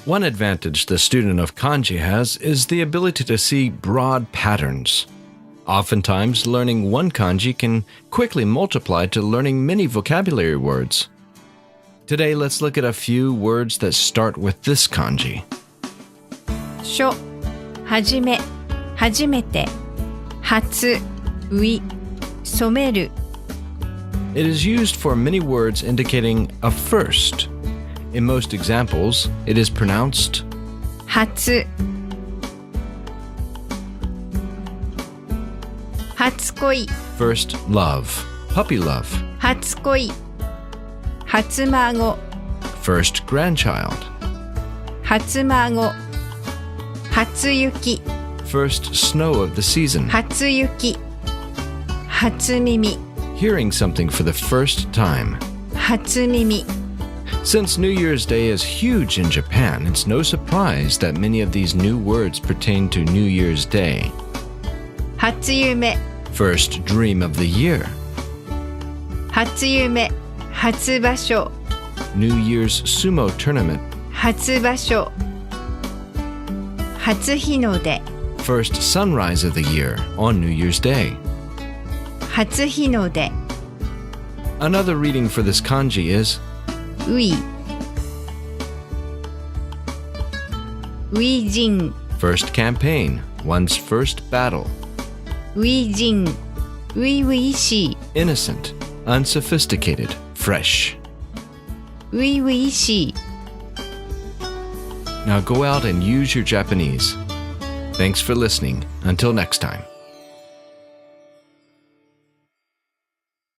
One advantage the student of kanji has is the ability to see broad patterns. Oftentimes, learning one kanji can quickly multiply to learning many vocabulary words. Today, let's look at a few words that start with this kanji. 初、はじめ、初めて、初、うい、染める。It is used for many words indicating a first. In most examples, it is pronounced 初、初恋、 first love, puppy love, 初恋、初孫、 first grandchild, 初孫、初雪、 first snow of the season, 初雪、初耳、 hearing something for the first time. 初耳。 Since New Year's Day is huge in Japan, it's no surprise that many of these new words pertain to New Year's Day. 初夢、 First dream of the year, 初夢、初場所、 New Year's sumo tournament, 初場所、初日の出、 first sunrise of the year on New Year's Day. 初日の出、 Another reading for this kanji is うい、ういじん、 first campaign, one's first battle, ういじん、ういういしい、 innocent, unsophisticated, fresh. ういういしい。 Now go out and use your Japanese. Thanks for listening. Until next time.